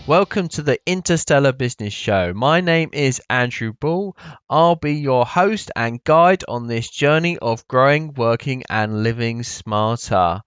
Welcome to the Interstellar Business Show. My name is Andrew Bull. I'll be your host and guide on this journey of growing, working, and living smarter.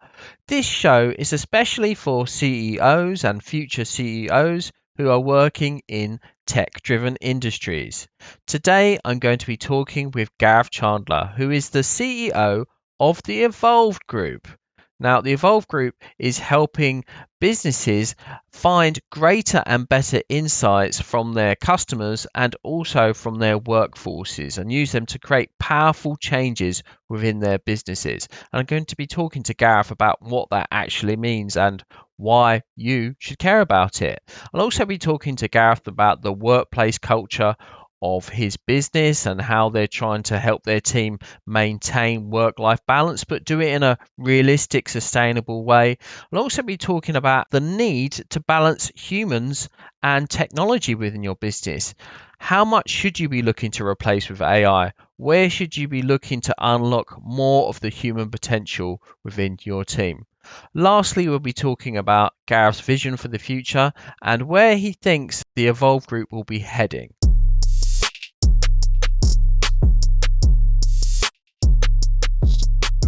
This show is especially for CEOs and future CEOs who are working in tech driven industries. Today, I'm going to be talking with Garreth Chandler, who is the CEO of the Evolved Group. Now, the Evolve Group is helping businesses find greater and better insights from their customers and also from their workforces and use them to create powerful changes within their businesses. And I'm going to be talking to Garreth about what that actually means and why you should care about it. I'll also be talking to Garreth about the workplace culture of his business and how they're trying to help their team maintain work-life balance, but do it in a realistic, sustainable way. I'll also be talking about the need to balance humans and technology within your business. How much should you be looking to replace with AI? Where should you be looking to unlock more of the human potential within your team? Lastly, we'll be talking about Gareth's vision for the future and where he thinks the Evolve Group will be heading.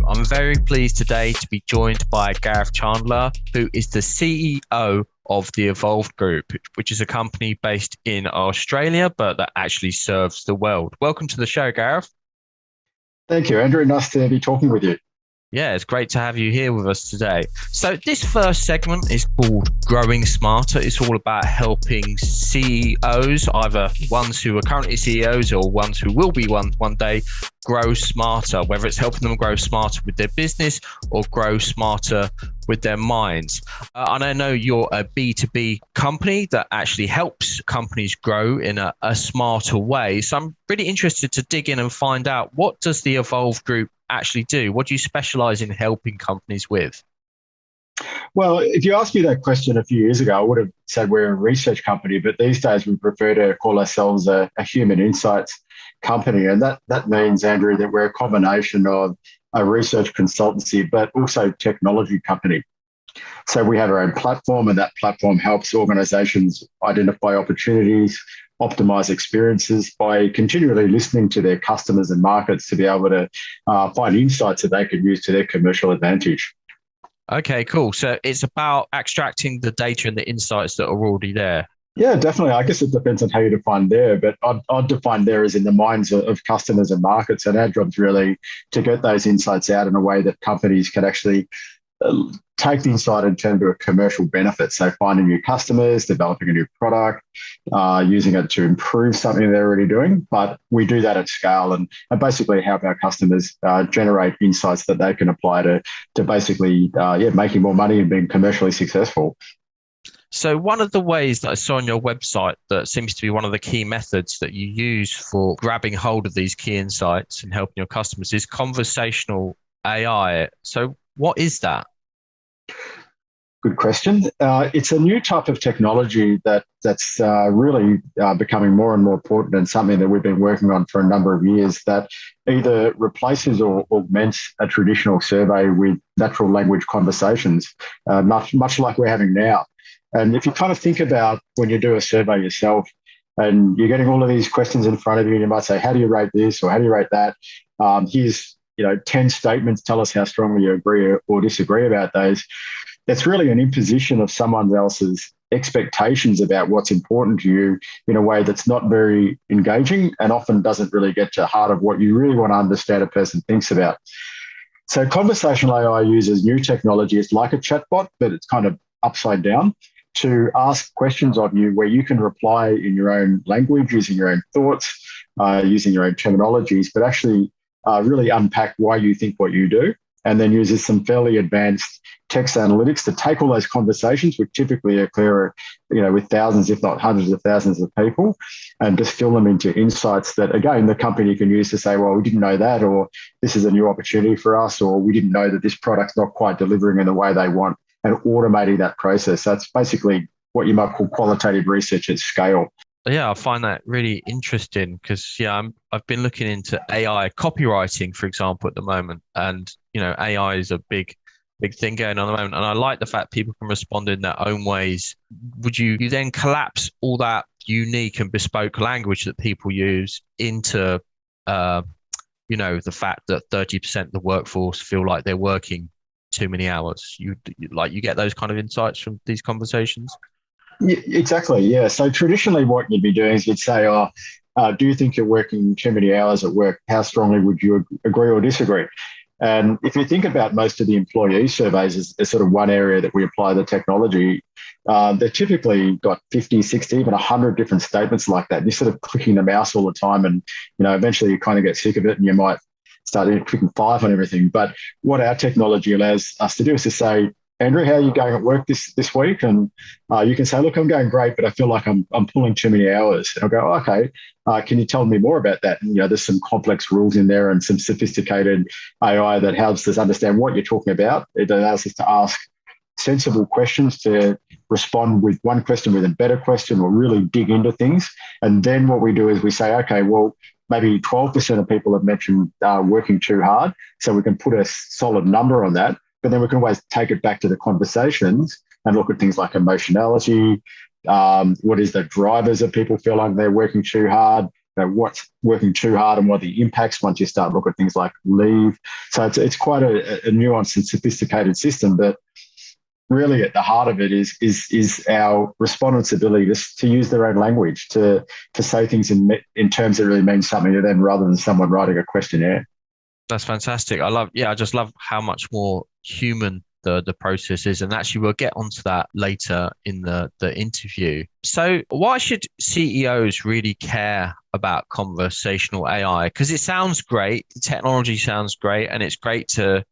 I'm very pleased today to be joined by Garreth Chandler, who is the CEO of the Evolved Group, which is a company based in Australia, but that actually serves the world. Welcome to the show, Garreth. Thank you, Andrew. Nice to be talking with you. Yeah, it's great to have you here with us today. So this first segment is called Growing Smarter. It's all about helping CEOs, either ones who are currently CEOs or ones who will be one day, grow smarter, whether it's helping them grow smarter with their business or grow smarter with their minds. And I know you're a B2B company that actually helps companies grow in a smarter way. So I'm really interested to dig in and find out, what does the Evolve Group actually do? What do you specialize in helping companies with? Well, if you asked me that question a few years ago, I would have said we're a research company, but these days we prefer to call ourselves a human insights company. And that means, Andrew, that we're a combination of a research consultancy, but also technology company. So we have our own platform, and that platform helps organizations identify opportunities, optimize experiences by continually listening to their customers and markets to be able to find insights that they can use to their commercial advantage. Okay, cool. So it's about extracting the data and the insights that are already there. Yeah, definitely. I guess it depends on how you define there, but I'd define there as in the minds of customers and markets. And our job's really to get those insights out in a way that companies can actually take the insight and turn to a commercial benefit. So finding new customers, developing a new product, using it to improve something they're already doing. But we do that at scale and basically help our customers generate insights that they can apply to basically making more money and being commercially successful. So one of the ways that I saw on your website that seems to be one of the key methods that you use for grabbing hold of these key insights and helping your customers is conversational AI. So what is that? Good question. It's a new type of technology that's really becoming more and more important, and something that we've been working on for a number of years, that either replaces or augments a traditional survey with natural language conversations, much like we're having now. And if you kind of think about when you do a survey yourself and you're getting all of these questions in front of you, and you might say, how do you rate this or how do you rate that? Here's 10 statements, tell us how strongly you agree or disagree about those. That's really an imposition of someone else's expectations about what's important to you in a way that's not very engaging and often doesn't really get to the heart of what you really want to understand a person thinks about. So conversational AI uses new technology. It's like a chatbot, but it's kind of upside down, to ask questions of you where you can reply in your own language, using your own thoughts, using your own terminologies, but actually really unpack why you think what you do, and then uses some fairly advanced text analytics to take all those conversations, which typically occur, with thousands, if not hundreds of thousands of people, and distill them into insights that, again, the company can use to say, well, we didn't know that, or this is a new opportunity for us, or we didn't know that this product's not quite delivering in the way they want, and automating that process. That's basically what you might call qualitative research at scale. Yeah, I find that really interesting because I've been looking into AI copywriting, for example, at the moment, and AI is a big big thing going on at the moment. And I like the fact people can respond in their own ways. Would you then collapse all that unique and bespoke language that people use into, uh, the fact that 30% of the workforce feel like they're working too many hours? You get those kind of insights from these conversations. Exactly. Yeah. So traditionally, what you'd be doing is you'd say, "Oh, do you think you're working too many hours at work? How strongly would you agree or disagree?" And if you think about most of the employee surveys as sort of one area that we apply the technology, they've typically got 50, 60, even 100 different statements like that. You're sort of clicking the mouse all the time, and eventually you kind of get sick of it, and you might start clicking five on everything. But what our technology allows us to do is to say, "Andrew, how are you going at work this week?" And you can say, "Look, I'm going great, but I feel like I'm pulling too many hours." And I'll go, "Oh, okay, can you tell me more about that?" And there's some complex rules in there and some sophisticated AI that helps us understand what you're talking about. It allows us to ask sensible questions, to respond with one question with a better question, or really dig into things. And then what we do is we say, "Okay, well, maybe 12% of people have mentioned working too hard, so we can put a solid number on that." But then we can always take it back to the conversations and look at things like emotionality. What is the drivers of people feel like they're working too hard? What's working too hard and what are the impacts once you start looking at things like leave. So it's quite a nuanced and sophisticated system, but really at the heart of it is our respondents' ability to use their own language, to say things in terms that really mean something to them rather than someone writing a questionnaire. That's fantastic. I just love how much more human the process is. And actually, we'll get onto that later in the interview. So, why should CEOs really care about conversational AI? Because it sounds great, the technology sounds great, and it's great to,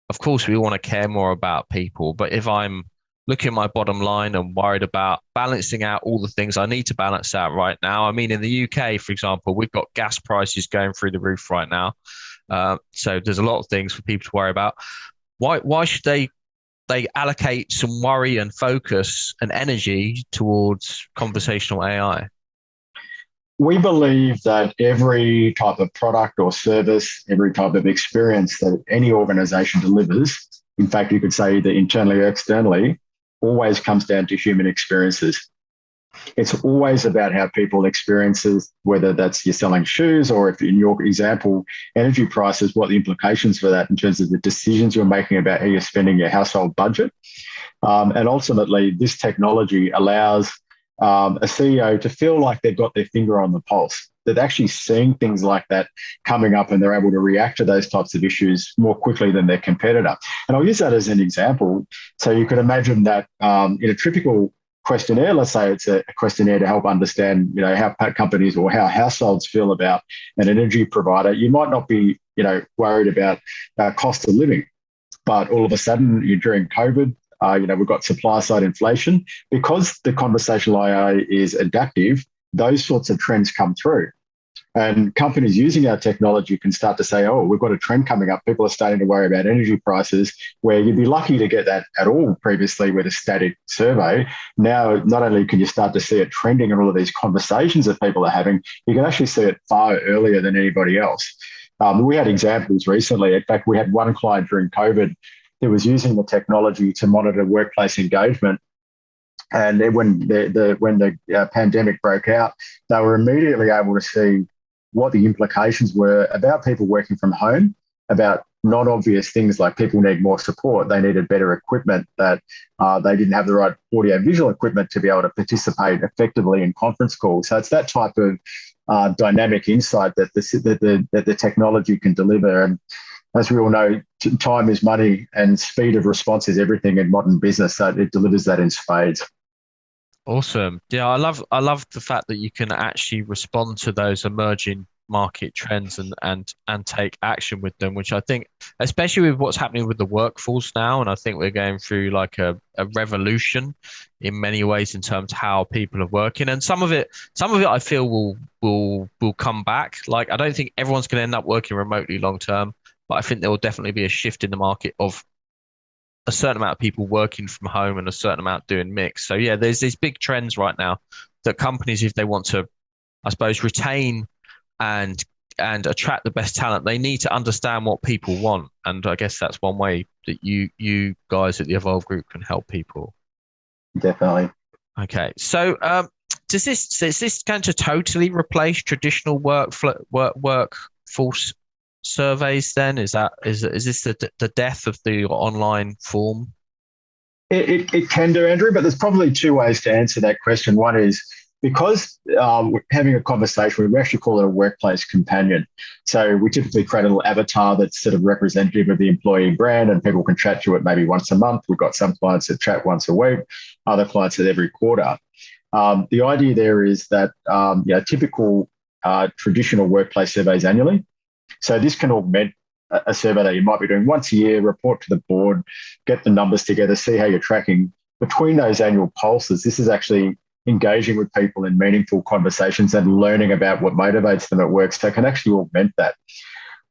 of course, we want to care more about people. But if I'm looking at my bottom line and worried about balancing out all the things I need to balance out right now, I mean, in the UK, for example, we've got gas prices going through the roof right now. So there's a lot of things for people to worry about. Why should they allocate some worry and focus and energy towards conversational AI? We believe that every type of product or service, every type of experience that any organization delivers, in fact, you could say either internally or externally, always comes down to human experiences. It's always about how people experiences, whether that's you're selling shoes or if in your example, energy prices, what the implications for that in terms of the decisions you're making about how you're spending your household budget. And ultimately, this technology allows a CEO to feel like they've got their finger on the pulse. They're actually seeing things like that coming up and they're able to react to those types of issues more quickly than their competitor. And I'll use that as an example. So you could imagine that in a typical questionnaire, let's say it's a questionnaire to help understand, how companies or how households feel about an energy provider, you might not be, worried about cost of living. But all of a sudden, during COVID, we've got supply side inflation. Because the conversational AI is adaptive, those sorts of trends come through. And companies using our technology can start to say, "Oh, we've got a trend coming up. People are starting to worry about energy prices," where you'd be lucky to get that at all previously with a static survey. Now, not only can you start to see it trending in all of these conversations that people are having, you can actually see it far earlier than anybody else. We had examples recently. In fact, we had one client during COVID who was using the technology to monitor workplace engagement. And then when the pandemic broke out, they were immediately able to see what the implications were about people working from home, about non-obvious things like people need more support, they needed better equipment, that they didn't have the right audio-visual equipment to be able to participate effectively in conference calls. So it's that type of dynamic insight that the technology can deliver. And as we all know, time is money and speed of response is everything in modern business. So it delivers that in spades. Awesome. Yeah, I love the fact that you can actually respond to those emerging market trends and take action with them, which I think, especially with what's happening with the workforce now, and I think we're going through like a revolution in many ways in terms of how people are working. And some of it I feel will come back. Like I don't think everyone's going to end up working remotely long term, but I think there will definitely be a shift in the market of a certain amount of people working from home and a certain amount doing mix. So yeah, there's these big trends right now that companies, if they want to, I suppose, retain and and attract the best talent, they need to understand what people want. And I guess that's one way that you guys at the Evolve Group can help people. Definitely. Okay, so is this going to totally replace traditional workforce surveys? Then is this the death of the online form? It can do, Andrew, but there's probably two ways to answer that question. One is because we're having a conversation, we actually call it a workplace companion. So we typically create a little avatar that's sort of representative of the employee brand, and people can chat to it maybe once a month. We've got some clients that chat once a week, other clients that every quarter. The idea there is that typical traditional workplace surveys annually. So this can augment a survey that you might be doing once a year, report to the board, get the numbers together, see how you're tracking. Between those annual pulses, this is actually engaging with people in meaningful conversations and learning about what motivates them at work. So it can actually augment that.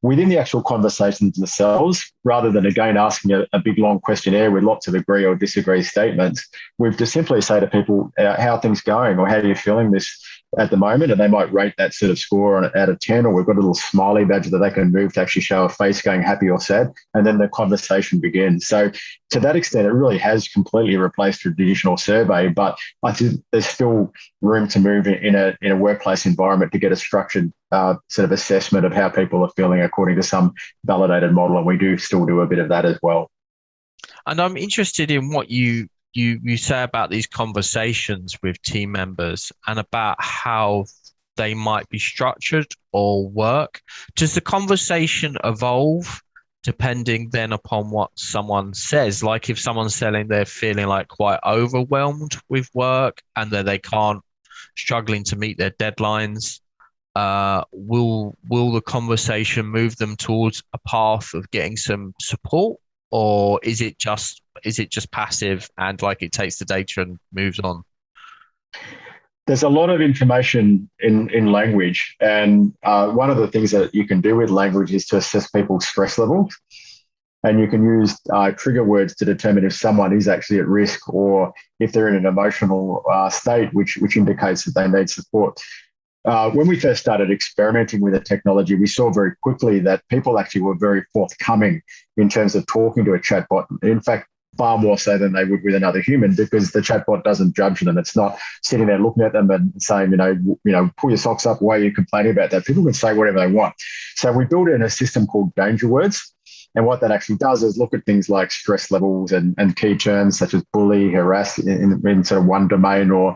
Within the actual conversations themselves, rather than again asking a big long questionnaire with lots of agree or disagree statements, we've just simply say to people, how are things going, or how are you feeling this at the moment? And they might rate that sort of score out of 10, or we've got a little smiley badge that they can move to actually show a face going happy or sad. And then the conversation begins. So to that extent, it really has completely replaced traditional survey, but I think there's still room to move in a workplace environment to get a structured sort of assessment of how people are feeling according to some validated model. And we do still do a bit of that as well. And I'm interested in what you say about these conversations with team members and about how they might be structured or work. Does the conversation evolve depending then upon what someone says? Like if someone's saying they're feeling like quite overwhelmed with work and that they can't, struggling to meet their deadlines, will the conversation move them towards a path of getting some support, or is it just passive and like it takes the data and moves on? There's a lot of information in language, and one of the things that you can do with language is to assess people's stress levels. And you can use trigger words to determine if someone is actually at risk or if they're in an emotional state, which indicates that they need support. When we first started experimenting with the technology, we saw very quickly that people actually were very forthcoming in terms of talking to a chatbot. In fact, far more so than they would with another human, because the chatbot doesn't judge them. It's not sitting there looking at them and saying, pull your socks up. Why are you complaining about that? People can say whatever they want. So we built in a system called danger words. And what that actually does is look at things like stress levels and key terms such as bully, harass in sort of one domain, or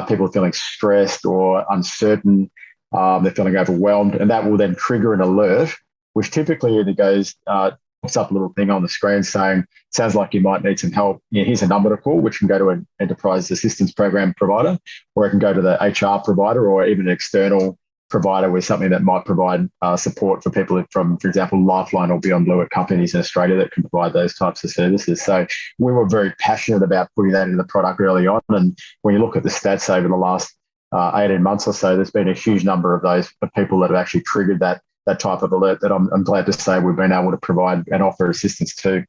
people feeling stressed or uncertain, they're feeling overwhelmed. And that will then trigger an alert, which typically either goes, pops up a little thing on the screen saying, sounds like you might need some help. Here's a number to call, which can go to an enterprise assistance program provider, or it can go to the HR provider, or even an external provider with something that might provide support for people from, for example, Lifeline or Beyond Blue at companies in Australia that can provide those types of services. So we were very passionate about putting that into the product early on. And when you look at the stats over the last 18 months or so, there's been a huge number of those people that have actually triggered that type of alert that I'm glad to say we've been able to provide and offer assistance to.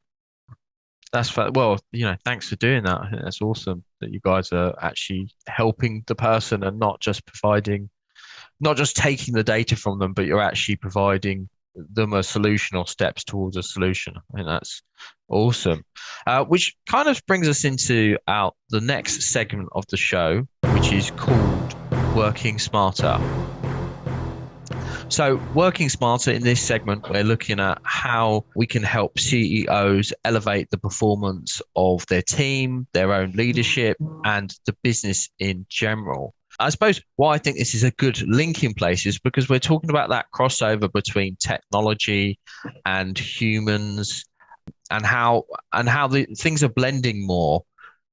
Well, thanks for doing that. I think that's awesome that you guys are actually helping the person and not just taking the data from them, but you're actually providing them a solution or steps towards a solution. I think that's awesome. Which kind of brings us into the next segment of the show, which is called Working Smarter. So, working smarter, in this segment, we're looking at how we can help CEOs elevate the performance of their team, their own leadership, and the business in general. I suppose why I think this is a good linking place is because we're talking about that crossover between technology and humans, and how the things are blending more.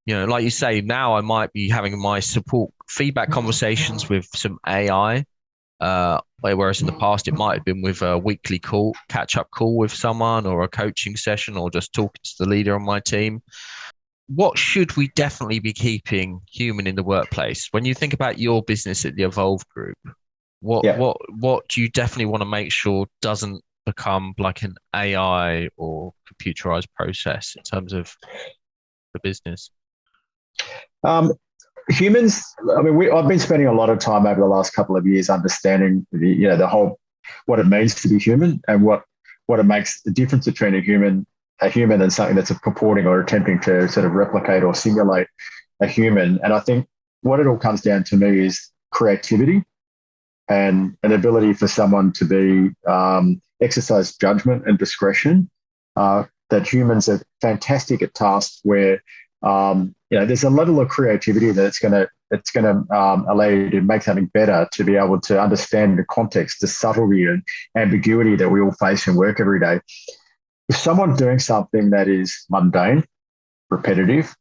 Like you say, now I might be having my support feedback conversations with some AI. Whereas in the past it might have been with a weekly catch-up call with someone, or a coaching session, or just talking to the leader on my team. What should we definitely be keeping human in the workplace? When you think about your business at the Evolve Group, what do you definitely want to make sure doesn't become like an AI or computerized process in terms of the business? Humans, I mean, I've been spending a lot of time over the last couple of years understanding the whole what it means to be human and what it makes the difference between a human and something that's purporting or attempting to sort of replicate or simulate a human. And I think what it all comes down to me is creativity and an ability for someone to be exercise judgment and discretion. That humans are fantastic at tasks where there's a level of creativity that it's going to allow you to make something better, to be able to understand the context, the subtlety and ambiguity that we all face in work every day. If someone's doing something that is mundane, repetitive,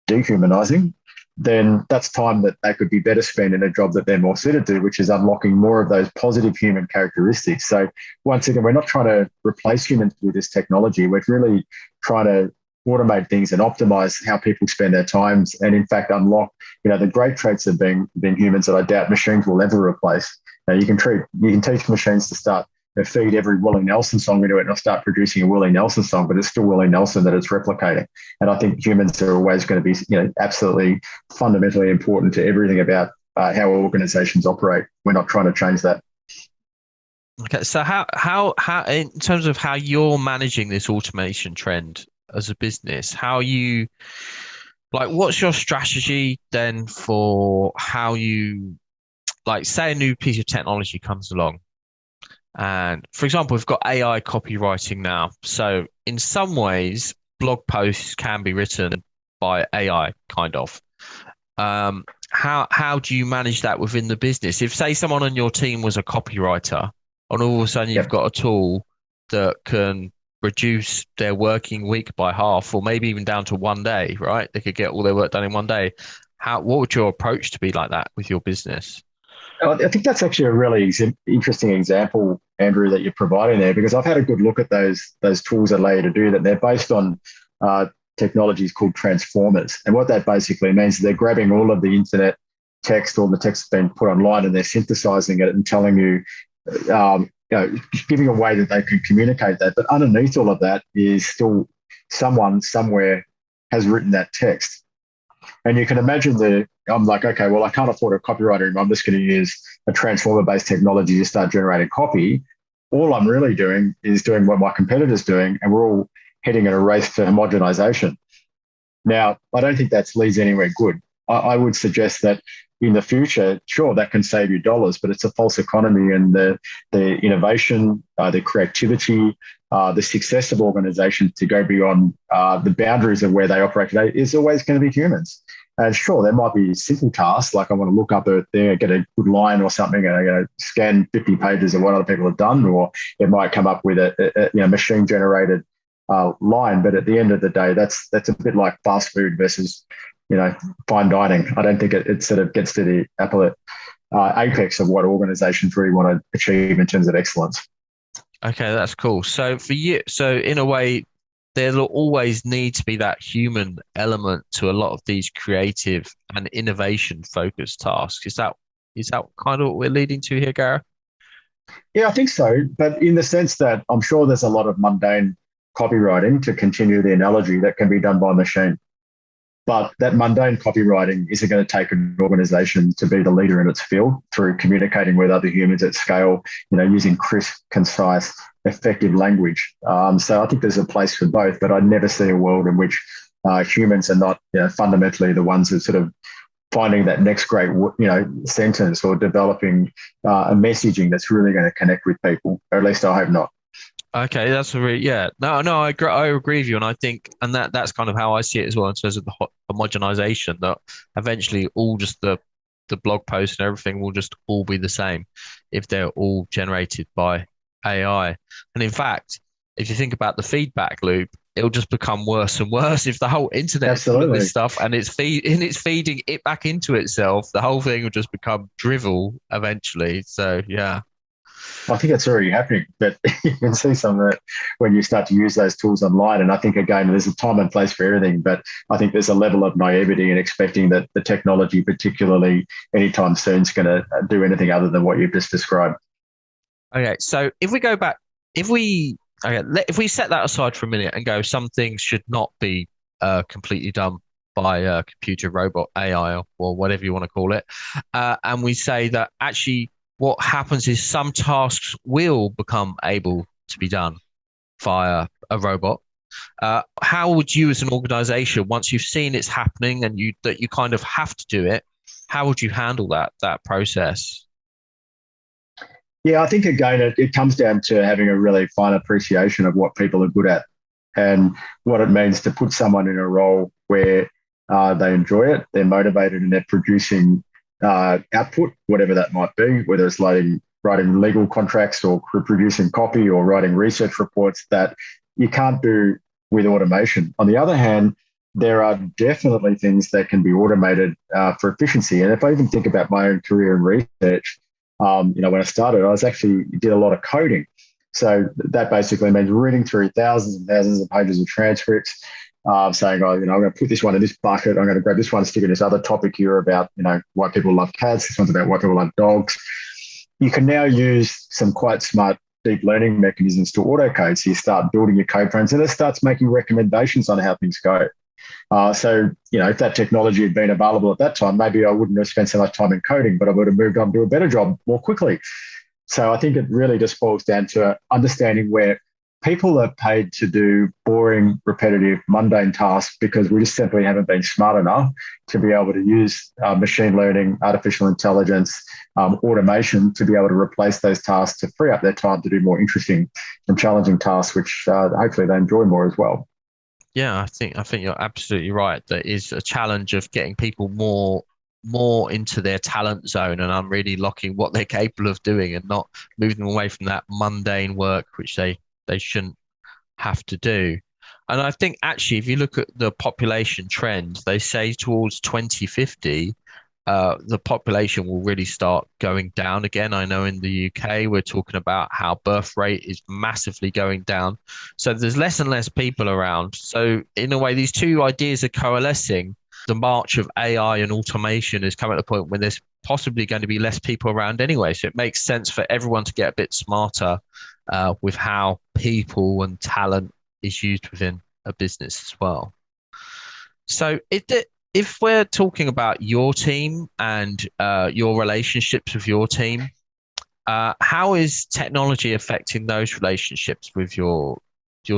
dehumanizing, then that's time that they could be better spent in a job that they're more suited to, which is unlocking more of those positive human characteristics. So once again, we're not trying to replace humans with this technology. We're really trying to automate things and optimize how people spend their times, and in fact unlock the great traits of being humans that I doubt machines will ever replace. You can teach machines to start feed every Willie Nelson song into it and it'll start producing a Willie Nelson song, but it's still Willie Nelson that it's replicating. And I think humans are always going to be absolutely fundamentally important to everything about how organizations operate. We're not trying to change that. Okay, so how in terms of how you're managing this automation trend as a business, how you like what's your strategy then for how you like say a new piece of technology comes along, and for example we've got AI copywriting now, so in some ways blog posts can be written by AI kind of. How do you manage that within the business? If say someone on your team was a copywriter and all of a sudden you've Yep. got a tool that can reduce their working week by half or maybe even down to one day, right? They could get all their work done in one day. What would your approach to be like that with your business? I think that's actually a really interesting example, Andrew, that you're providing there, because I've had a good look at those tools that allow you to do that. They're based on uh, technologies called transformers, and what that basically means is they're grabbing all of the internet text, all the text that's been put online, and they're synthesizing it and telling you, giving a way that they can communicate that. But underneath all of that is still someone somewhere has written that text. And you can imagine I'm like, okay, well, I can't afford a copywriter anymore. I'm just going to use a transformer based technology to start generating copy. All I'm really doing is doing what my competitor's doing, and we're all heading in a race to homogenization. Now, I don't think that leads anywhere good. I would suggest that in the future, sure, that can save you dollars, but it's a false economy, and the innovation, the creativity, the success of organizations to go beyond the boundaries of where they operate today is always going to be humans. And sure, there might be simple tasks like I want to look up a thing, get a good line or something, and scan 50 pages of what other people have done, or it might come up with a machine generated line. But at the end of the day, that's a bit like fast food versus fine dining. I don't think it sort of gets to the apex of what organizations really want to achieve in terms of excellence. Okay, that's cool. So for you, so in a way, there'll always need to be that human element to a lot of these creative and innovation focused tasks. Is that kind of what we're leading to here, Gareth? Yeah, I think so. But in the sense that I'm sure there's a lot of mundane copywriting, to continue the analogy, that can be done by machine. But that mundane copywriting isn't going to take an organization to be the leader in its field through communicating with other humans at scale, using crisp, concise, effective language. So I think there's a place for both, but I never see a world in which humans are not fundamentally the ones that sort of finding that next great sentence or developing a messaging that's really going to connect with people, or at least I hope not. Okay, that's a really yeah. No, I agree with you, and I think, and that's kind of how I see it as well in terms of the homogenization. That eventually all just the blog posts and everything will just all be the same if they're all generated by AI. And in fact, if you think about the feedback loop, it'll just become worse and worse if the whole internet is full of this Absolutely. stuff and it's feeding it back into itself. The whole thing will just become drivel eventually. So yeah. I think it's already happening, but you can see some of it when you start to use those tools online. And I think, again, there's a time and place for everything, but I think there's a level of naivety in expecting that the technology, particularly anytime soon, is going to do anything other than what you've just described. Okay, so if we go back, if we if we set that aside for a minute and go, some things should not be completely done by a computer, robot, AI, or whatever you want to call it, and we say that actually what happens is some tasks will become able to be done via a robot. How would you, as an organization, once you've seen it's happening and you kind of have to do it, how would you handle that process? Yeah, I think again, it comes down to having a really fine appreciation of what people are good at and what it means to put someone in a role where they enjoy it, they're motivated, and they're producing output, whatever that might be, whether it's writing legal contracts or producing copy or writing research reports that you can't do with automation. On the other hand, there are definitely things that can be automated for efficiency. And if I even think about my own career in research, when I started, I was actually did a lot of coding. So that basically means reading through thousands and thousands of pages of transcripts, saying, I'm going to put this one in this bucket. I'm going to grab this one, stick in this other topic here about, why people love cats. This one's about why people love dogs. You can now use some quite smart deep learning mechanisms to autocode. So you start building your code frames and it starts making recommendations on how things go. If that technology had been available at that time, maybe I wouldn't have spent so much time in coding, but I would have moved on to a better job more quickly. So I think it really just boils down to understanding where people are paid to do boring, repetitive, mundane tasks because we just simply haven't been smart enough to be able to use machine learning, artificial intelligence, automation to be able to replace those tasks to free up their time to do more interesting and challenging tasks, which hopefully they enjoy more as well. Yeah, I think you're absolutely right. There is a challenge of getting people more into their talent zone and really locking what they're capable of doing and not moving them away from that mundane work which they shouldn't have to do. And I think actually, if you look at the population trend, they say towards 2050, the population will really start going down again. I know in the UK, we're talking about how birth rate is massively going down. So there's less and less people around. So in a way, these two ideas are coalescing. The march of AI and automation is coming at a point when there's possibly going to be less people around anyway. So it makes sense for everyone to get a bit smarter with how people and talent is used within a business as well. So if we're talking about your team and your relationships with your team, how is technology affecting those relationships with your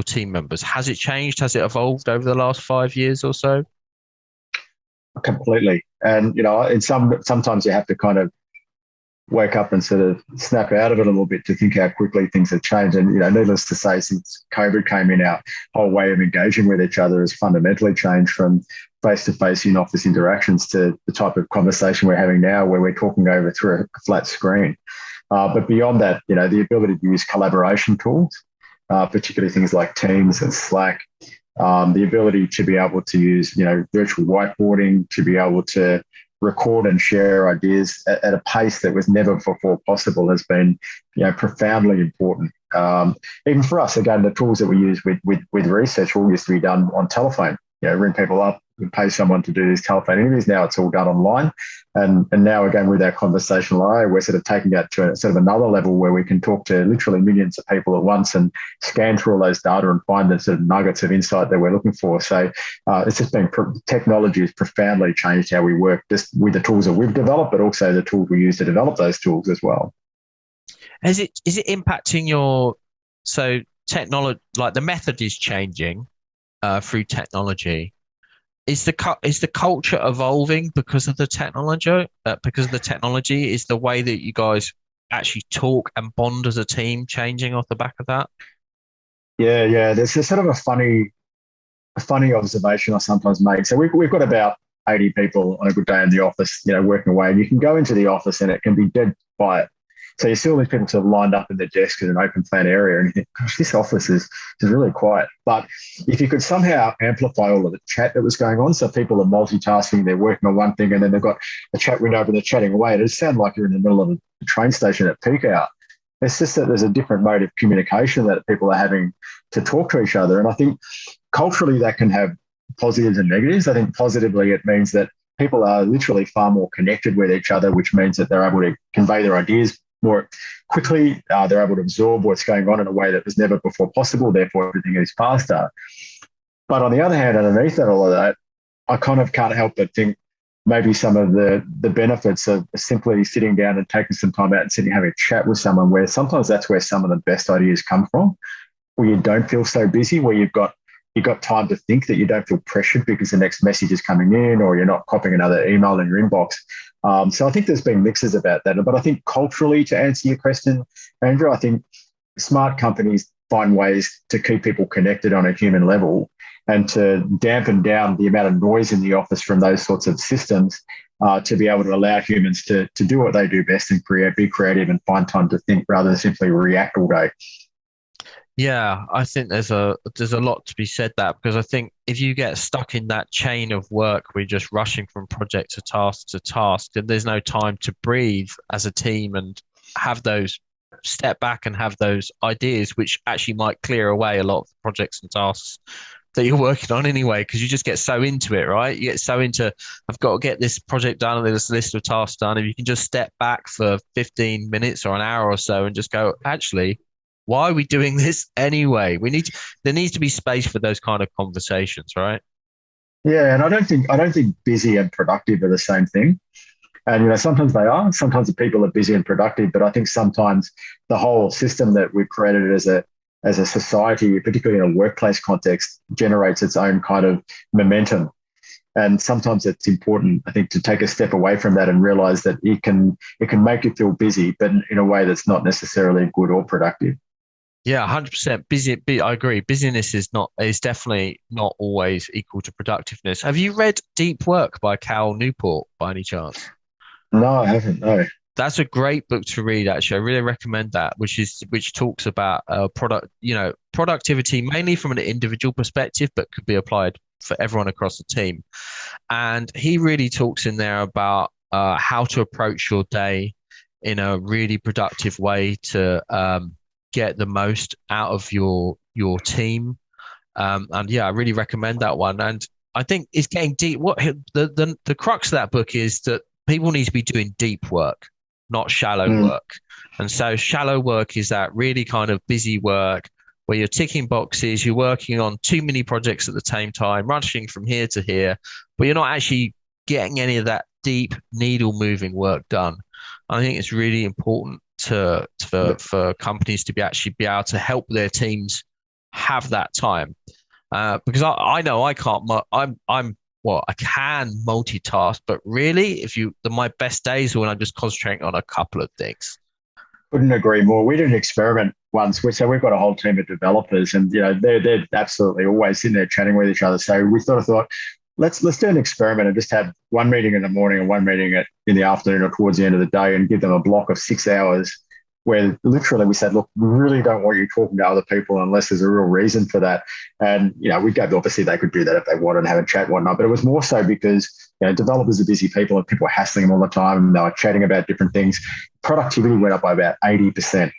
team members? Has it changed? Has it evolved over the last 5 years or so? Completely. And, sometimes you have to kind of wake up and sort of snap out of it a little bit to think how quickly things have changed. And, needless to say, since COVID came in, our whole way of engaging with each other has fundamentally changed from face-to-face in-office interactions to the type of conversation we're having now where we're talking over through a flat screen. But beyond that, the ability to use collaboration tools, particularly things like Teams and Slack, the ability to be able to use, virtual whiteboarding, to be able to record and share ideas at a pace that was never before possible has been, profoundly important. Even for us, again, the tools that we use with research all used to be done on telephone. Ring people up, pay someone to do these telephone interviews. Now it's all done online. And now again, with our conversational AI, we're sort of taking that to a, sort of another level where we can talk to literally millions of people at once and scan through all those data and find the sort of nuggets of insight that we're looking for. So it's just been, technology has profoundly changed how we work just with the tools that we've developed, but also the tools we use to develop those tools as well. Is it impacting so technology, like the method is changing through technology? Is the culture evolving because of the technology? Is the way that you guys actually talk and bond as a team changing off the back of that? Yeah. There's a sort of a funny observation I sometimes make. So we've got about 80 people on a good day in the office, working away. And you can go into the office and it can be dead quiet. So you see all these people sort of lined up in their desks in an open plan area, and you think, gosh, this office is really quiet. But if you could somehow amplify all of the chat that was going on, so people are multitasking, they're working on one thing, and then they've got a chat window open, they're chatting away. It sounds like you're in the middle of a train station at peak hour. It's just that there's a different mode of communication that people are having to talk to each other. And I think culturally that can have positives and negatives. I think positively it means that people are literally far more connected with each other, which means that they're able to convey their ideas more quickly. They're able to absorb what's going on in a way that was never before possible. Therefore, everything is faster. But on the other hand, underneath all of that, I kind of can't help but think maybe some of the benefits of simply sitting down and taking some time out and sitting having a chat with someone, where sometimes that's where some of the best ideas come from, where you don't feel so busy, where you've got time to think, that you don't feel pressured because the next message is coming in, or you're not copying another email in your inbox. So I think there's been mixes about that. But I think culturally, to answer your question, Andrew, I think smart companies find ways to keep people connected on a human level and to dampen down the amount of noise in the office from those sorts of systems, to be able to allow humans to do what they do best and be creative and find time to think rather than simply react all day. Yeah, I think there's a lot to be said that because I think if you get stuck in that chain of work, we're just rushing from project to task, and there's no time to breathe as a team and have those step back and have those ideas, which actually might clear away a lot of the projects and tasks that you're working on anyway, because you just get so into it, right? You get so into, I've got to get this project done and this list of tasks done. If you can just step back for 15 minutes or an hour or so and just go, actually, why are we doing this anyway? There needs to be space for those kind of conversations, right? Yeah, and I don't think busy and productive are the same thing. And sometimes they are. Sometimes the people are busy and productive, but I think sometimes the whole system that we've created as a society, particularly in a workplace context, generates its own kind of momentum. And sometimes it's important, I think, to take a step away from that and realize that it can make you feel busy, but in a way that's not necessarily good or productive. Yeah, 100% busy. I agree. Busyness is definitely not always equal to productiveness. Have you read Deep Work by Cal Newport by any chance? No, I haven't. No. That's a great book to read, actually. I really recommend that, which talks about productivity mainly from an individual perspective, but could be applied for everyone across the team. And he really talks in there about how to approach your day in a really productive way to get the most out of your team. And yeah, I really recommend that one. And I think it's getting deep. What the crux of that book is that people need to be doing deep work, not shallow Mm. work. And so shallow work is that really kind of busy work where you're ticking boxes, you're working on too many projects at the same time, rushing from here to here, but you're not actually getting any of that deep needle moving work done. I think it's really important for companies to be able to help their teams have that time. Because I know I can't. I'm well, I can multitask, but really, if you my best days are when I'm just concentrating on a couple of things. Couldn't agree more. We did an experiment once. So we've got a whole team of developers, and they're absolutely always sitting there chatting with each other. So we sort of thought, let's do an experiment and just have one meeting in the morning and one meeting in the afternoon or towards the end of the day, and give them a block of 6 hours where literally we said, look, we really don't want you talking to other people unless there's a real reason for that. And we gave, obviously they could do that if they wanted and have a chat and whatnot, but it was more so because developers are busy people and people were hassling them all the time and they were chatting about different things. Productivity went up by about 80%,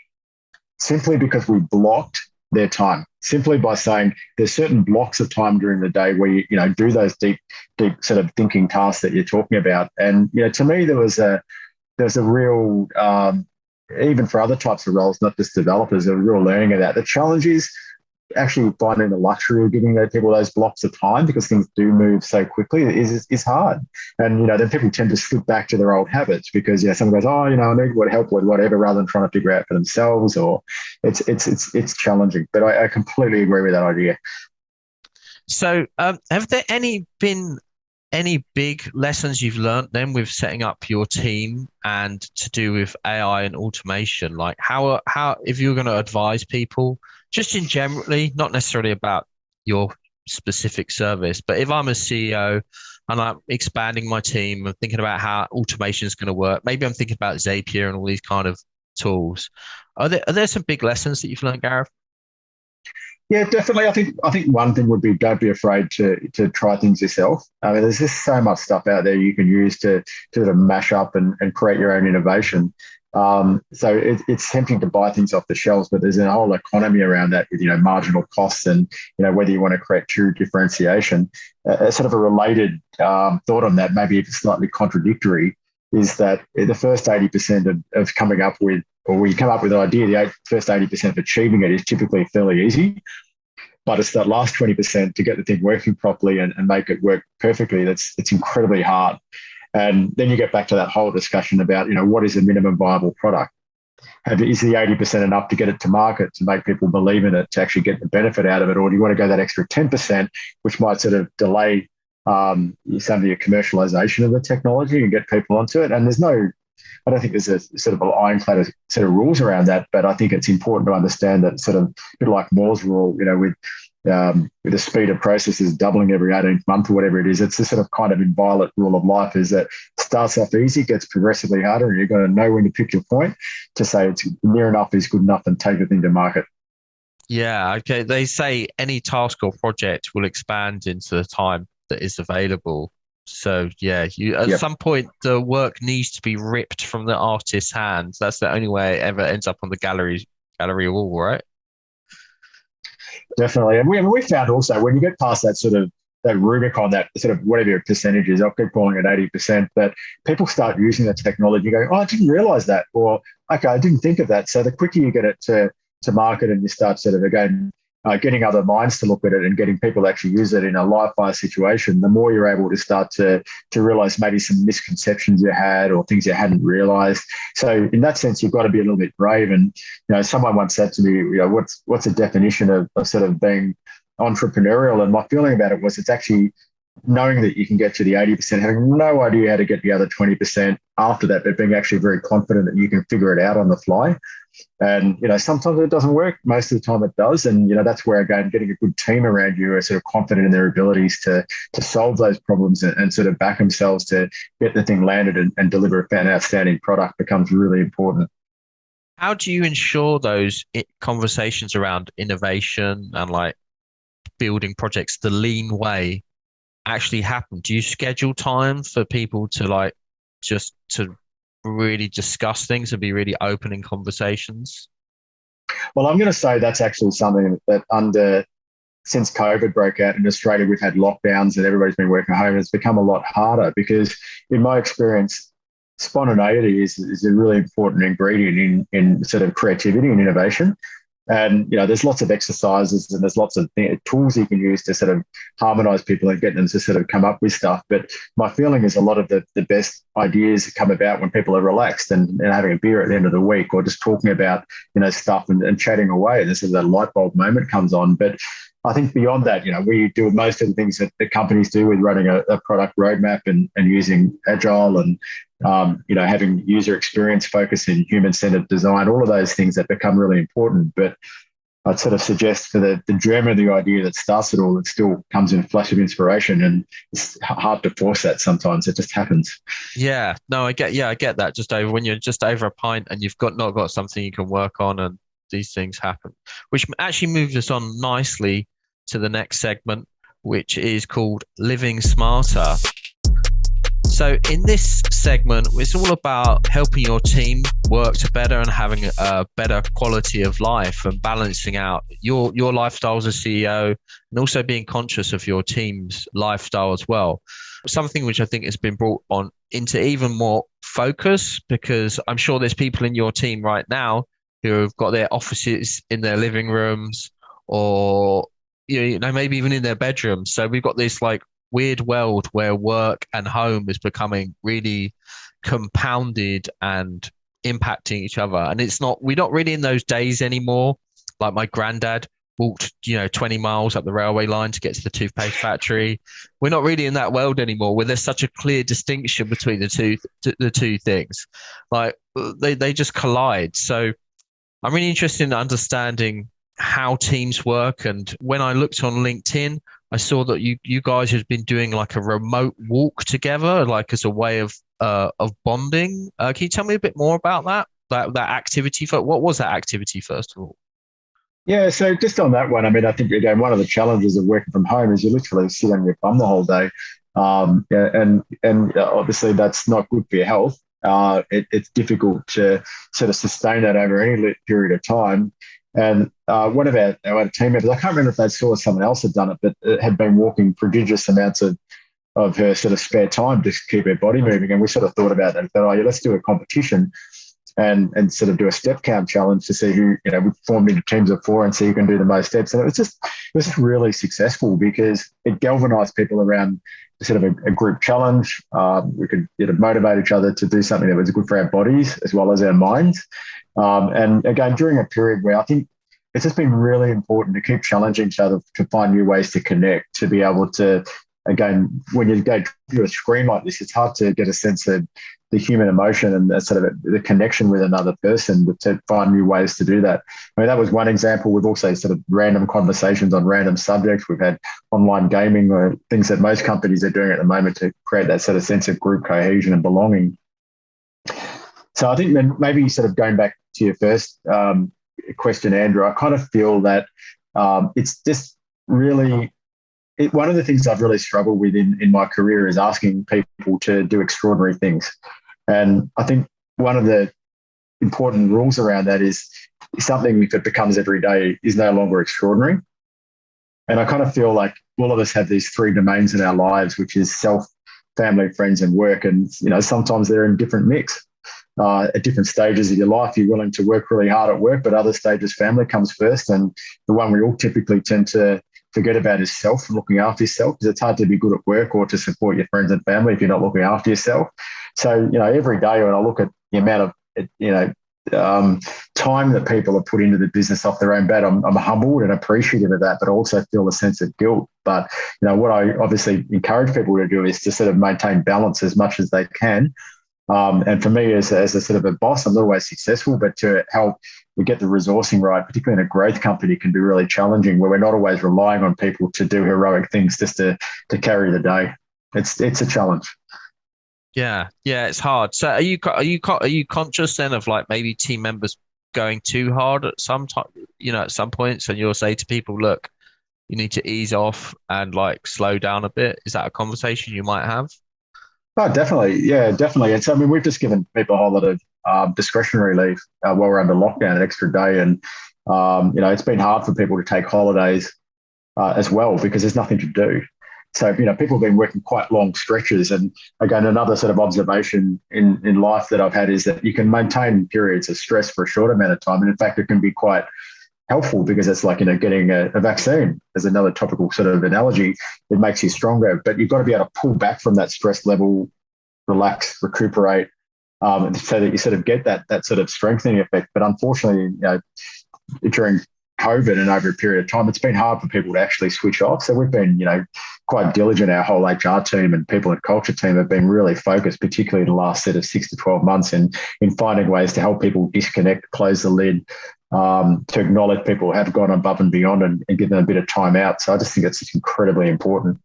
simply because we blocked their time, simply by saying there's certain blocks of time during the day where you do those deep sort of thinking tasks that you're talking about. And to me there's a real even for other types of roles, not just developers, a real learning of that. The challenge is actually finding the luxury of giving those people those blocks of time, because things do move so quickly, is hard. And then people tend to slip back to their old habits because someone goes, oh, I need what help with whatever, rather than trying to figure out for themselves. Or it's challenging. But I completely agree with that idea. So, have there been any big lessons you've learned then with setting up your team and to do with AI and automation? Like how if you're going to advise people, just in generally, not necessarily about your specific service, but if I'm a CEO and I'm expanding my team, I'm thinking about how automation is going to work. Maybe I'm thinking about Zapier and all these kind of tools. Are there some big lessons that you've learned, Gareth? Yeah, definitely. I think one thing would be, don't be afraid to try things yourself. I mean, there's just so much stuff out there you can use to sort of mash up and create your own innovation. So it's tempting to buy things off the shelves, but there's a whole economy around that with marginal costs and whether you want to create true differentiation. Sort of a related thought on that, maybe it's slightly contradictory, is that the first 80% of coming up with, or when you come up with an idea, the first 80% of achieving it is typically fairly easy. But it's that last 20% to get the thing working properly and make it work perfectly it's incredibly hard. And then you get back to that whole discussion about, what is a minimum viable product? Is the 80% enough to get it to market, to make people believe in it, to actually get the benefit out of it? Or do you want to go that extra 10%, which might sort of delay some of your commercialization of the technology and get people onto it? And I don't think there's a sort of an ironclad set of rules around that, but I think it's important to understand that sort of a bit like Moore's law, with the speed of processes doubling every 18th month or whatever it is, it's the sort of kind of inviolate rule of life, is that it starts off easy, gets progressively harder, and you've got to know when to pick your point to say it's near enough is good enough and take the thing to market. Yeah, okay. They say any task or project will expand into the time that is available. So yeah, you at Yep. some point the work needs to be ripped from the artist's hands. That's the only way it ever ends up on the gallery wall, right? Definitely. And we found also when you get past that sort of that Rubicon, that sort of whatever your percentage is, I'll keep calling it 80%, that people start using the technology, you go, oh, I didn't realize that. Or, okay, I didn't think of that. So the quicker you get it to market and you start sort of, again, getting other minds to look at it and getting people to actually use it in a live fire situation, the more you're able to start to realize maybe some misconceptions you had or things you hadn't realized. So in that sense, you've got to be a little bit brave. And, someone once said to me, what's the definition of sort of being entrepreneurial? And my feeling about it was it's actually knowing that you can get to the 80%, having no idea how to get the other 20% after that, but being actually very confident that you can figure it out on the fly. And, sometimes it doesn't work. Most of the time it does. And, that's where, again, getting a good team around you who are sort of confident in their abilities to solve those problems and sort of back themselves to get the thing landed and deliver an outstanding product becomes really important. How do you ensure those conversations around innovation and like building projects the lean way actually happen? Do you schedule time for people to like just to really discuss things and be really open in conversations? Well, I'm going to say that's actually something that since COVID broke out in Australia, we've had lockdowns and everybody's been working at home. And it's become a lot harder because, in my experience, spontaneity is a really important ingredient in sort of creativity and innovation. And, there's lots of exercises and there's lots of tools you can use to sort of harmonize people and get them to sort of come up with stuff. But my feeling is a lot of the best ideas come about when people are relaxed and having a beer at the end of the week or just talking about, stuff and chatting away. This is a light bulb moment comes on. But I think beyond that, we do most of the things that the companies do with running a product roadmap and using agile and, having user experience focus in human-centered design, all of those things that become really important. But I'd sort of suggest for the germ of the idea that starts it all, it still comes in a flash of inspiration, and it's hard to force that sometimes. It just happens. Yeah, no, I get that. Just over when you're just over a pint and you've not got something you can work on, and these things happen, which actually moves us on nicely to the next segment, which is called Living Smarter. So in this segment, it's all about helping your team work better and having a better quality of life and balancing out your lifestyle as a CEO and also being conscious of your team's lifestyle as well. Something which I think has been brought on into even more focus, because I'm sure there's people in your team right now who have got their offices in their living rooms or maybe even in their bedrooms. So we've got this like weird world where work and home is becoming really compounded and impacting each other. And we're not really in those days anymore. Like my granddad walked, 20 miles up the railway line to get to the toothpaste factory. We're not really in that world anymore where there's such a clear distinction between the two things. Like they just collide. So I'm really interested in understanding how teams work. And when I looked on LinkedIn, I saw that you guys had been doing like a remote walk together, like as a way of bonding. Can you tell me a bit more about that activity? What was that activity first of all? Yeah, so just on that one, I mean, I think again one of the challenges of working from home is you literally sit on your bum the whole day, yeah, and obviously that's not good for your health. It's difficult to sort of sustain that over any period of time. And one of our team members, I can't remember if they saw someone else had done it, but had been walking prodigious amounts of her sort of spare time to keep her body moving. And we sort of thought about that and thought, oh, yeah, let's do a competition and sort of do a step count challenge to see who, we formed into teams of 4 and see who can do the most steps. And it was just really successful because it galvanized people around sort of a group challenge. We could motivate each other to do something that was good for our bodies as well as our minds. And again, during a period where I think it's just been really important to keep challenging each other to find new ways to connect, to be able to, again, when you go to a screen like this, it's hard to get a sense of the human emotion and the sort of the connection with another person, but to find new ways to do that. I mean, that was one example. We've also sort of random conversations on random subjects. We've had online gaming or things that most companies are doing at the moment to create that sort of sense of group cohesion and belonging. So I think then maybe sort of going back to your first question, Andrew, I kind of feel that it's just really one of the things I've really struggled with in my career is asking people to do extraordinary things. And I think one of the important rules around that is something, if it becomes every day, is no longer extraordinary. And I kind of feel like all of us have these three domains in our lives, which is self, family, friends, and work. And, sometimes they're in different mix. At different stages of your life, you're willing to work really hard at work, but other stages, family comes first. And the one we all typically tend to forget about is self, looking after yourself, because it's hard to be good at work or to support your friends and family if you're not looking after yourself. So, every day when I look at the amount of, time that people have put into the business off their own bat, I'm humbled and appreciative of that, but also feel a sense of guilt. But, what I obviously encourage people to do is to sort of maintain balance as much as they can. And for me, as a sort of a boss, I'm not always successful, but to help we get the resourcing right, particularly in a growth company, can be really challenging, where we're not always relying on people to do heroic things just to carry the day. It's a challenge. Yeah, yeah, it's hard. So are you conscious then of like maybe team members going too hard at some time, at some points, and you'll say to people, look, you need to ease off and like slow down a bit. Is that a conversation you might have? Oh, definitely. Yeah, definitely. And so, I mean, we've just given people a whole lot of discretionary leave while we're under lockdown, an extra day. And, it's been hard for people to take holidays as well because there's nothing to do. So, people have been working quite long stretches. And again, another sort of observation in life that I've had is that you can maintain periods of stress for a short amount of time. And in fact, it can be quite helpful because it's like, getting a vaccine as another topical sort of analogy. It makes you stronger, but you've got to be able to pull back from that stress level, relax, recuperate, so that you sort of get that sort of strengthening effect. But unfortunately, during COVID and over a period of time, it's been hard for people to actually switch off. So we've been, quite diligent. Our whole HR team and people and culture team have been really focused, particularly the last set of 6 to 12 months, in finding ways to help people disconnect, close the lid, to acknowledge people have gone above and beyond and give them a bit of time out. So I just think it's incredibly important.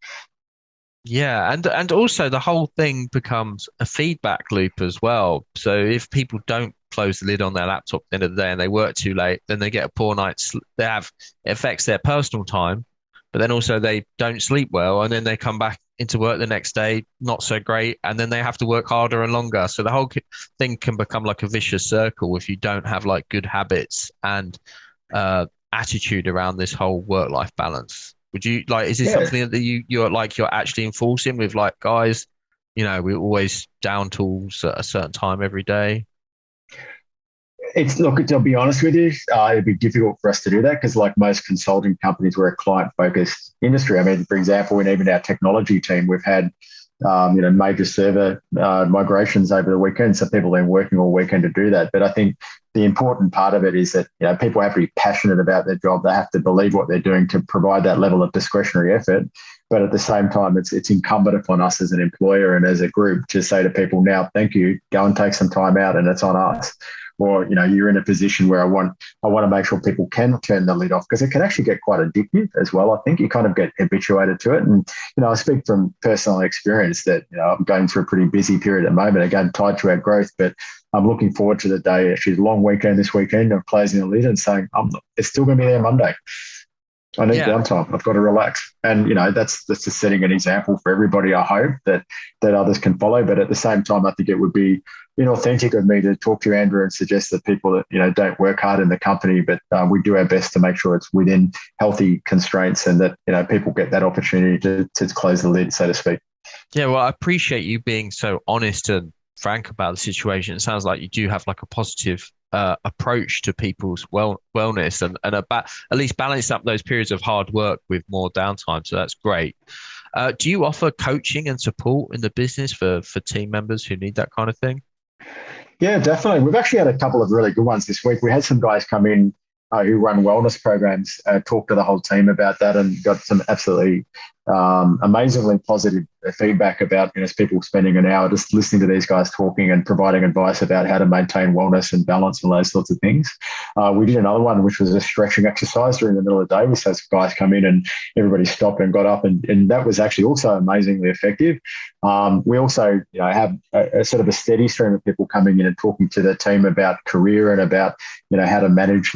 Yeah, and also the whole thing becomes a feedback loop as well. So if people don't close the lid on their laptop at the end of the day and they work too late, then they get a poor night's they have it affects their personal time, but then also they don't sleep well and then they come back into work the next day not so great and then they have to work harder and longer. So the whole thing can become like a vicious circle if you don't have like good habits and attitude around this whole work-life balance. Would you like, is this Yeah, something that you're actually enforcing with like guys, we're always down tools at a certain time every day? look, to be honest with you, it'd be difficult for us to do that because, like most consulting companies, we're a client-focused industry. I mean, for example, in even our technology team, we've had major server migrations over the weekend. So people have been working all weekend to do that. But I think the important part of it is that people have to be passionate about their job. They have to believe what they're doing to provide that level of discretionary effort. But at the same time, it's incumbent upon us as an employer and as a group to say to people, now, thank you, go and take some time out, and it's on us. Or you're in a position where I want to make sure people can turn the lid off because it can actually get quite addictive as well. I think you kind of get habituated to it, and I speak from personal experience that I'm going through a pretty busy period at the moment, again tied to our growth, but I'm looking forward to the day. Actually, a long weekend this weekend of closing the lid and saying it's still going to be there Monday. I need Yeah. downtime. I've got to relax. And, that's just setting an example for everybody, I hope, that others can follow. But at the same time, I think it would be inauthentic of me to talk to you, Andrew, and suggest that people that, don't work hard in the company, but we do our best to make sure it's within healthy constraints and that, people get that opportunity to close the lid, so to speak. Yeah, well, I appreciate you being so honest and frank about the situation. It sounds like you do have like a positive approach to people's wellness and at least balance up those periods of hard work with more downtime. So that's great. Do you offer coaching and support in the business for team members who need that kind of thing? Yeah, definitely. We've actually had a couple of really good ones this week. We had some guys come in who run wellness programs, talk to the whole team about that, and got some absolutely amazingly positive feedback about people spending an hour just listening to these guys talking and providing advice about how to maintain wellness and balance and those sorts of things. We did another one, which was a stretching exercise during the middle of the day. We had some guys come in and everybody stopped and got up, and that was actually also amazingly effective. We also have a sort of a steady stream of people coming in and talking to the team about career and about how to manage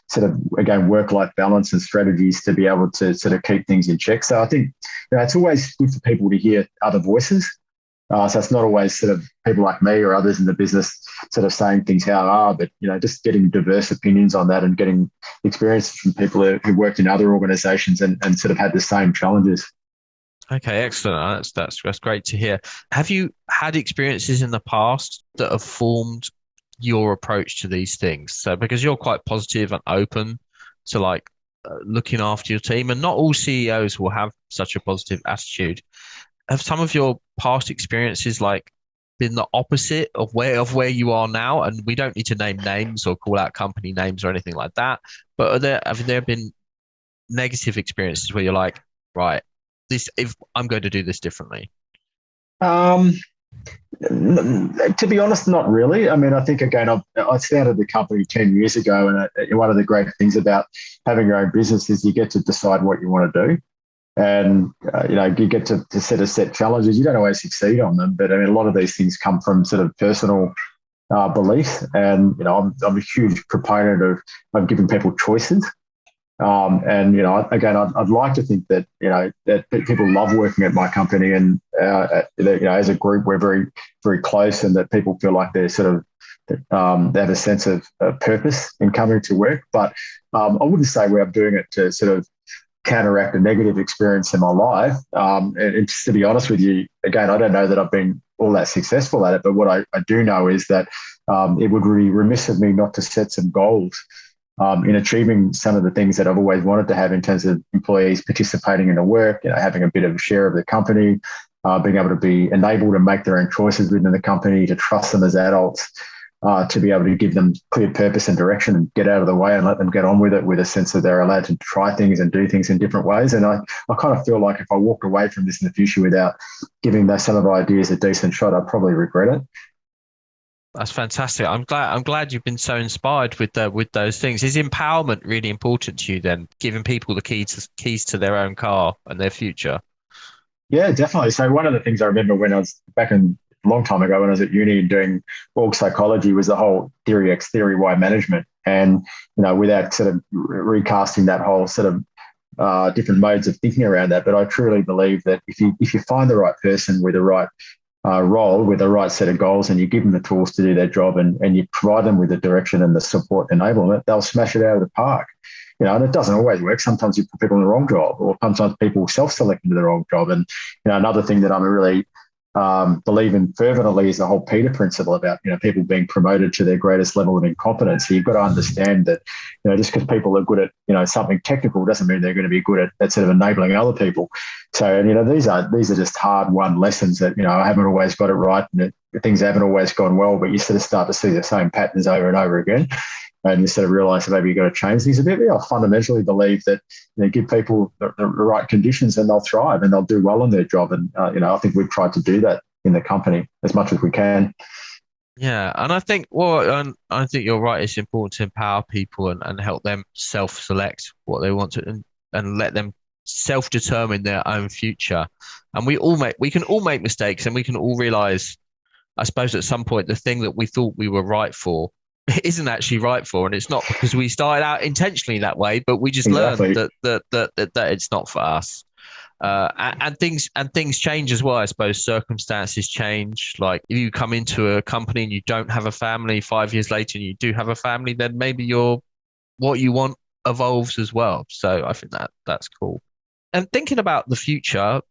sort of, again, work-life balance and strategies to be able to sort of keep things in check. So I think it's always good for people to hear other voices. So it's not always sort of people like me or others in the business sort of saying things how they are, but just getting diverse opinions on that and getting experiences from people who worked in other organisations and sort of had the same challenges. Okay, excellent. That's great to hear. Have you had experiences in the past that have formed your approach to these things? So because you're quite positive and open to looking after your team, and not all CEOs will have such a positive attitude. Have some of your past experiences been the opposite of where you are now? And we don't need to name names or call out company names or anything like that. But have there been negative experiences where you're like, right, if I'm going to do this differently? Um, to be honest, not really. I mean, I think, again, I started the company 10 years ago, and one of the great things about having your own business is you get to decide what you want to do. And, you get to sort of set challenges. You don't always succeed on them, but I mean, a lot of these things come from sort of personal beliefs. And, I'm a huge proponent of giving people choices. And again, I'd like to think that that people love working at my company, and as a group we're very, very close, and that people feel like they're sort of they have a sense of purpose in coming to work. But I wouldn't say we're doing it to sort of counteract a negative experience in my life. And just to be honest with you, again, I don't know that I've been all that successful at it, but what I do know is that it would be remiss of me not to set some goals in achieving some of the things that I've always wanted to have in terms of employees participating in the work, having a bit of a share of the company, being able to be enabled to make their own choices within the company, to trust them as adults, to be able to give them clear purpose and direction and get out of the way and let them get on with it with a sense that they're allowed to try things and do things in different ways. And I kind of feel like if I walked away from this in the future without giving some of the ideas a decent shot, I'd probably regret it. That's fantastic. I'm glad you've been so inspired with those things. Is empowerment really important to you then, giving people the keys to their own car and their future? Yeah, definitely. So one of the things I remember when I was back in a long time ago when I was at uni and doing org psychology was the whole theory X, theory Y management. And, without sort of recasting that whole sort of different modes of thinking around that, but I truly believe that if you find the right person with the right role, with the right set of goals, and you give them the tools to do their job, and you provide them with the direction and the support enablement, they'll smash it out of the park. And it doesn't always work. Sometimes you put people in the wrong job, or sometimes people self-select into the wrong job. And another thing that I'm really believe in fervently is the whole Peter principle about people being promoted to their greatest level of incompetence. So you've got to understand that just because people are good at something technical doesn't mean they're going to be good at sort of enabling other people. So these are just hard-won lessons that I haven't always got it right, and things haven't always gone well, but you sort of start to see the same patterns over and over again. And you sort of realise that maybe you've got to change things a bit. I fundamentally believe that give people the right conditions and they'll thrive and they'll do well in their job. And, I think we've tried to do that in the company as much as we can. Yeah, and I think you're right. It's important to empower people and help them self-select what they want to and let them self-determine their own future. And we can all make mistakes, and we can all realize, I suppose, at some point, the thing that we thought we were right for isn't actually right for, and it's not because we started out intentionally that way, but we just Exactly. learned that it's not for us. And things change as well. I suppose circumstances change. Like if you come into a company and you don't have a family, 5 years later and you do have a family, then maybe what you want evolves as well. So I think that's cool. And thinking about the future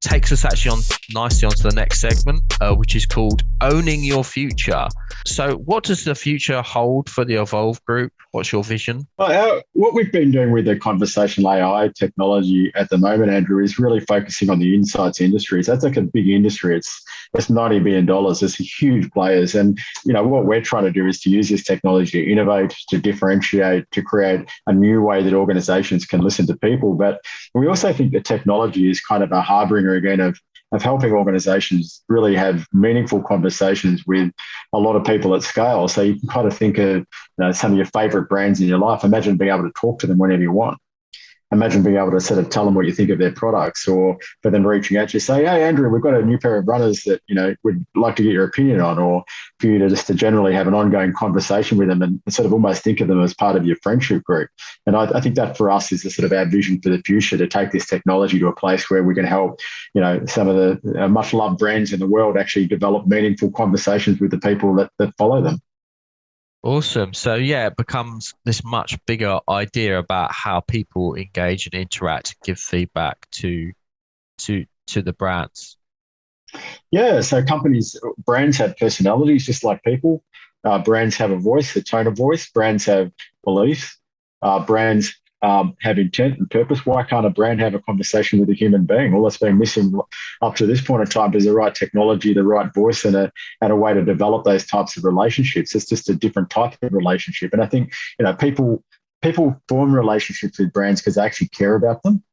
takes us actually on nicely onto the next segment, which is called Owning Your Future. So, what does the future hold for the Evolve Group? What's your vision? Well, what we've been doing with the conversational AI technology at the moment, Andrew, is really focusing on the insights industries. That's like a big industry. It's $90 billion. It's huge players, and what we're trying to do is to use this technology to innovate, to differentiate, to create a new way that organisations can listen to people. But we also think that technology is kind of a harbinger again of helping organizations really have meaningful conversations with a lot of people at scale. So you can kind of think of some of your favorite brands in your life. Imagine being able to talk to them whenever you want. Imagine being able to sort of tell them what you think of their products, or for them reaching out to you, say, "Hey, Andrew, we've got a new pair of runners that would like to get your opinion on," or for you to just to generally have an ongoing conversation with them and sort of almost think of them as part of your friendship group. And I think that for us is the sort of our vision for the future, to take this technology to a place where we can help some of the much loved brands in the world actually develop meaningful conversations with the people that follow them. Awesome. So yeah, it becomes this much bigger idea about how people engage and interact and give feedback to the brands. Yeah, so brands have personalities just like people. Brands have a voice, a tone of voice. Brands have beliefs. Brands have intent and purpose. Why can't a brand have a conversation with a human being? All that's been missing up to this point in time is the right technology, the right voice, and a way to develop those types of relationships. It's just a different type of relationship. And I think people form relationships with brands because they actually care about them.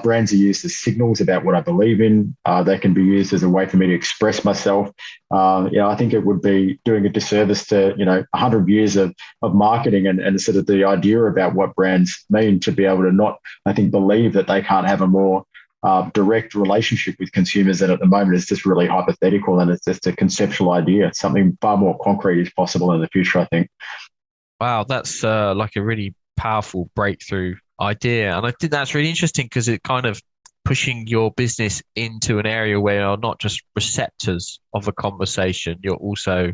Brands are used as signals about what I believe in. They can be used as a way for me to express myself. I think it would be doing a disservice to 100 years of marketing and sort of the idea about what brands mean, to be able to not, I think, believe that they can't have a more direct relationship with consumers. And at the moment, it's just really hypothetical, and it's just a conceptual idea. Something far more concrete is possible in the future, I think. Wow, that's like a really powerful breakthrough idea. And I think that's really interesting because it kind of pushing your business into an area where you're not just receptors of a conversation, you're also,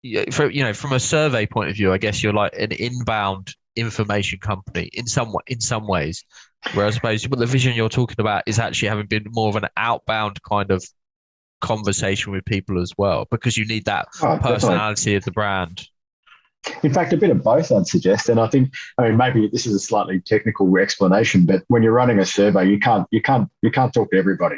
yeah, from a survey point of view, I guess you're like an inbound information company in some ways. Whereas I suppose what the vision you're talking about is actually having been more of an outbound kind of conversation with people as well, because you need that Oh, definitely. personality of the brand. In fact, a bit of both, I'd suggest. And I mean, maybe this is a slightly technical explanation, but when you're running a survey, you can't talk to everybody.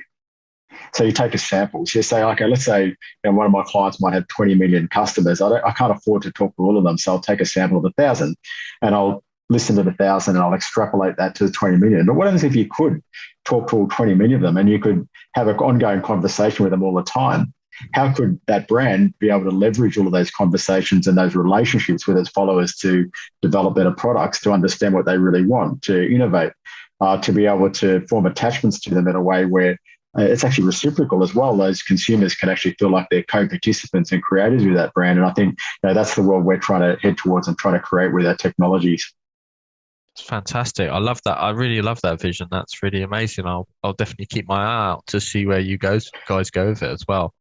So you take a sample. So you say, okay, let's say one of my clients might have 20 million customers. I can't afford to talk to all of them. So I'll take a sample of 1,000 and I'll listen to the 1,000 and I'll extrapolate that to the 20 million. But what happens if you could talk to all 20 million of them and you could have an ongoing conversation with them all the time? How could that brand be able to leverage all of those conversations and those relationships with its followers to develop better products, to understand what they really want, to innovate, to be able to form attachments to them in a way where it's actually reciprocal as well. Those consumers can actually feel like they're co-participants and creators with that brand. And I think that's the world we're trying to head towards and trying to create with our technologies. It's fantastic. I love that. I really love that vision. That's really amazing. I'll definitely keep my eye out to see where you guys go with it as well.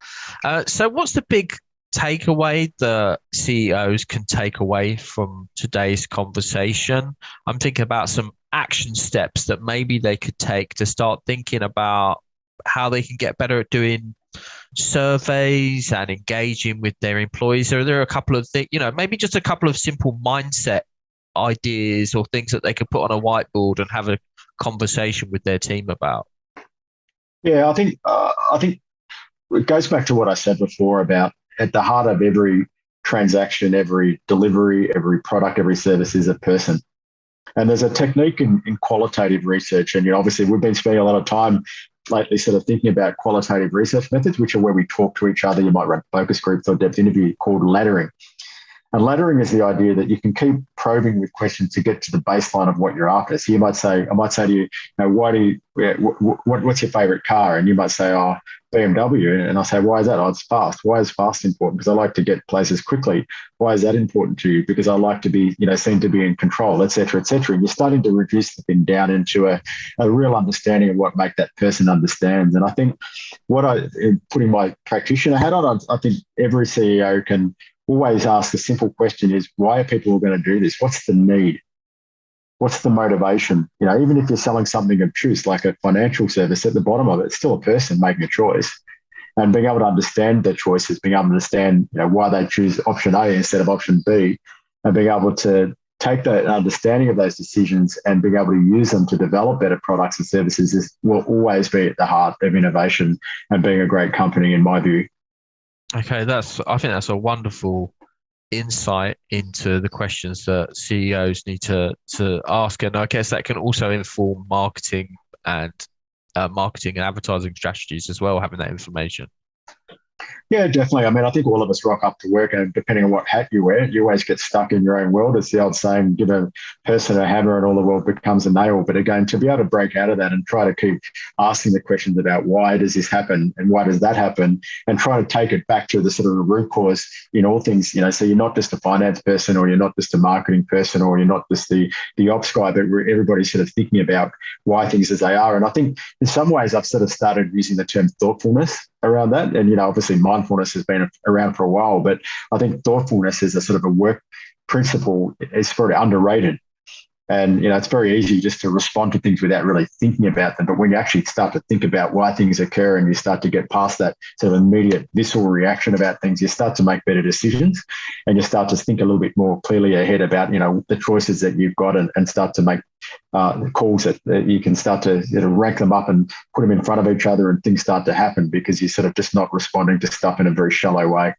So what's the big takeaway that CEOs can take away from today's conversation? I'm thinking about some action steps that maybe they could take to start thinking about how they can get better at doing surveys and engaging with their employees. Are there a couple of things, maybe just a couple of simple mindset ideas or things that they could put on a whiteboard and have a conversation with their team about? Yeah, I think it goes back to what I said before about at the heart of every transaction, every delivery, every product, every service is a person. And there's a technique in qualitative research. And obviously we've been spending a lot of time lately sort of thinking about qualitative research methods, which are where we talk to each other. You might run focus groups or depth interview, called laddering. And laddering is the idea that you can keep probing with questions to get to the baseline of what you're after. So I might say to you, why do you, what's your favorite car? And you might say, oh, BMW. And I say, why is that? Oh, it's fast. Why is fast important? Because I like to get places quickly. Why is that important to you? Because I like to be, seen to be in control, et cetera, et cetera. And you're starting to reduce the thing down into a real understanding of what make that person understands. And I think putting my practitioner hat on, I think every CEO can always ask a simple question is, why are people going to do this? What's the need? what's the motivation? Even if you're selling something obtuse like a financial service, at the bottom of it, it's still a person making a choice. And being able to understand their choices, being able to understand why they choose option A instead of option B, and being able to take that understanding of those decisions and being able to use them to develop better products and services will always be at the heart of innovation and being a great company, in my view. Okay, I think that's a wonderful insight into the questions that CEOs need to ask, and I guess that can also inform and marketing and advertising strategies as well, having that information. Yeah, definitely. I mean, I think all of us rock up to work, and depending on what hat you wear, you always get stuck in your own world. It's the old saying, give a person a hammer and all the world becomes a nail. But again, to be able to break out of that and try to keep asking the questions about why does this happen and why does that happen, and try to take it back to the sort of the root cause in all things, so you're not just a finance person, or you're not just a marketing person, or you're not just the ops guy, but everybody's sort of thinking about why things as they are. And I think in some ways I've sort of started using the term thoughtfulness around that. And, obviously mindfulness has been around for a while, but I think thoughtfulness is a sort of a work principle is very underrated. And, it's very easy just to respond to things without really thinking about them. But when you actually start to think about why things occur and you start to get past that sort of immediate visceral reaction about things, you start to make better decisions, and you start to think a little bit more clearly ahead about, the choices that you've got, and start to make calls that you can start to rank them up and put them in front of each other, and things start to happen because you're sort of just not responding to stuff in a very shallow way.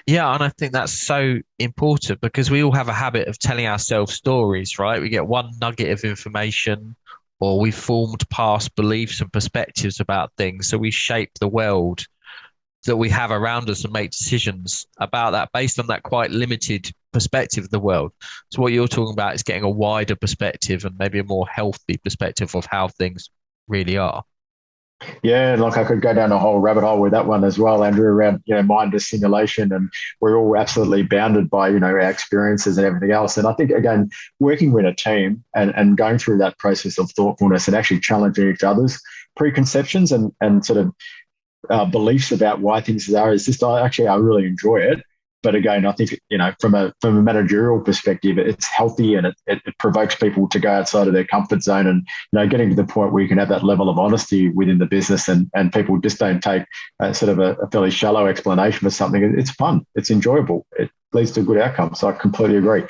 Yeah, and I think that's so important because we all have a habit of telling ourselves stories, right? We get one nugget of information, or we've formed past beliefs and perspectives about things. So we shape the world that we have around us and make decisions about that based on that quite limited perspective of the world. So what you're talking about is getting a wider perspective and maybe a more healthy perspective of how things really are. Yeah, like I could go down a whole rabbit hole with that one as well, Andrew, around mind simulation, and we're all absolutely bounded by our experiences and everything else. And I think again, working with a team and going through that process of thoughtfulness and actually challenging each other's preconceptions and sort of beliefs about why things are is just I really enjoy it. But again, I think from a managerial perspective, it's healthy, and it provokes people to go outside of their comfort zone, and getting to the point where you can have that level of honesty within the business, and people just don't take sort of a fairly shallow explanation for something. It's fun, it's enjoyable, it leads to good outcomes. So I completely agree.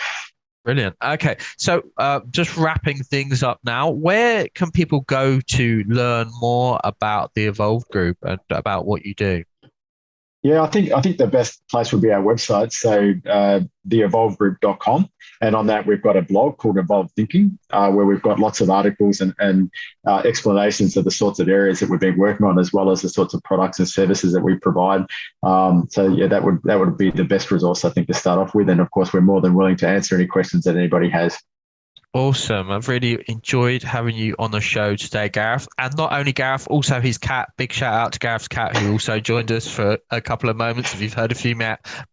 Brilliant. Okay, so just wrapping things up now, where can people go to learn more about the Evolve Group and about what you do? Yeah, I think the best place would be our website, so theevolvegroup.com. And on that, we've got a blog called Evolve Thinking, where we've got lots of articles and explanations of the sorts of areas that we've been working on, as well as the sorts of products and services that we provide. So yeah, that would be the best resource, I think, to start off with. And of course, we're more than willing to answer any questions that anybody has. Awesome. I've really enjoyed having you on the show today, Gareth. And not only Gareth, also his cat. Big shout out to Gareth's cat, who also joined us for a couple of moments. If you've heard a few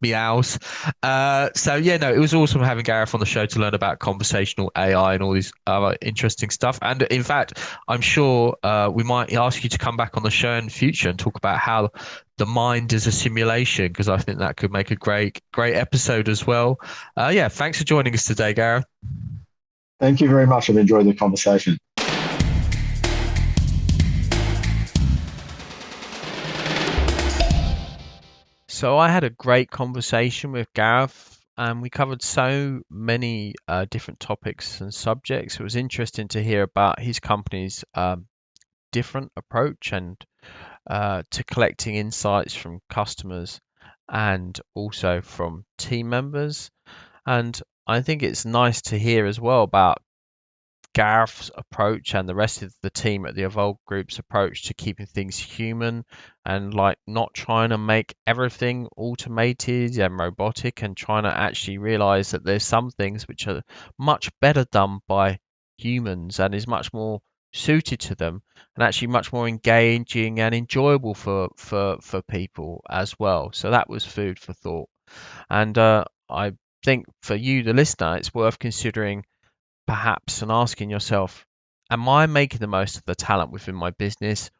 meows. So, yeah, no, it was awesome having Gareth on the show to learn about conversational AI and all these other interesting stuff. And in fact, I'm sure we might ask you to come back on the show in the future and talk about how the mind is a simulation, because I think that could make a great episode as well. Yeah, thanks for joining us today, Gareth. Thank you very much. I've enjoyed the conversation. So I had a great conversation with Gareth, and we covered so many different topics and subjects. It was interesting to hear about his company's different approach and to collecting insights from customers and also from team members. And I think it's nice to hear as well about Gareth's approach and the rest of the team at the Evolve Group's approach to keeping things human and like not trying to make everything automated and robotic, and trying to actually realize that there's some things which are much better done by humans and is much more suited to them, and actually much more engaging and enjoyable for people as well. So that was food for thought. And I think for you, the listener, it's worth considering perhaps and asking yourself, am I making the most of the talent within my business?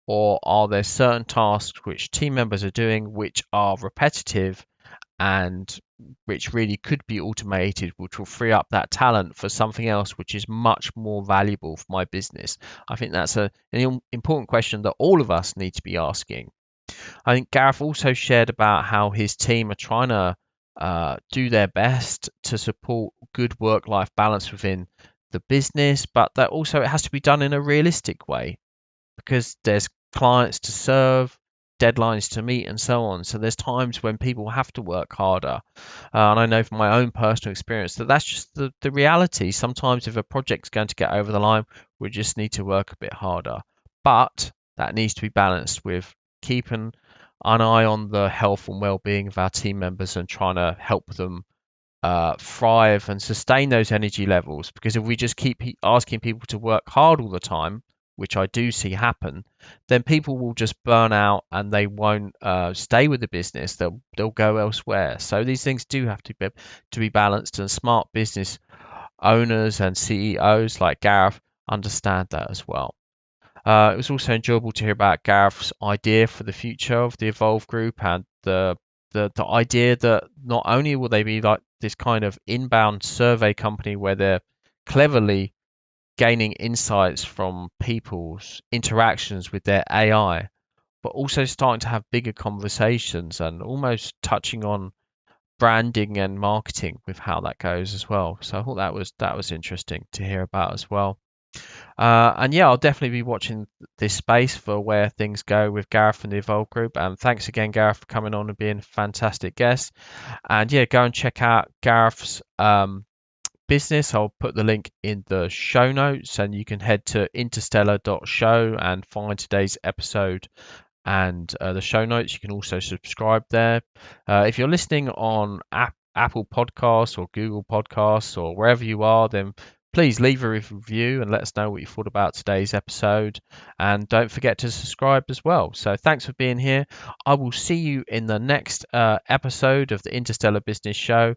Or are there certain tasks which team members are doing which are repetitive and which really could be automated, which will free up that talent for something else which is much more valuable for my business? I think that's an important question that all of us need to be asking. I think Gareth also shared about how his team are trying to do their best to support good work-life balance within the business, but that also it has to be done in a realistic way because there's clients to serve, deadlines to meet, and so on. So there's times when people have to work harder. And I know from my own personal experience that that's just the reality. Sometimes if a project's going to get over the line, we just need to work a bit harder. But that needs to be balanced with keeping an eye on the health and well-being of our team members and trying to help them thrive and sustain those energy levels. Because if we just keep asking people to work hard all the time, which I do see happen, then people will just burn out and they won't stay with the business. They'll go elsewhere. So these things do have to be balanced, and smart business owners and CEOs like Gareth understand that as well. It was also enjoyable to hear about Gareth's idea for the future of the Evolve Group and the idea that not only will they be like this kind of inbound survey company where they're cleverly gaining insights from people's interactions with their AI, but also starting to have bigger conversations and almost touching on branding and marketing with how that goes as well. So I thought that was interesting to hear about as well. And yeah, I'll definitely be watching this space for where things go with Gareth and the Evolve Group. And thanks again, Gareth, for coming on and being a fantastic guest. And yeah, go and check out Gareth's business. I'll put the link in the show notes, and you can head to interstellar.show and find today's episode and the show notes. You can also subscribe there. If you're listening on Apple Podcasts or Google Podcasts or wherever you are, then please leave a review and let us know what you thought about today's episode. And don't forget to subscribe as well. So thanks for being here. I will see you in the next episode of the Interstellar Business Show.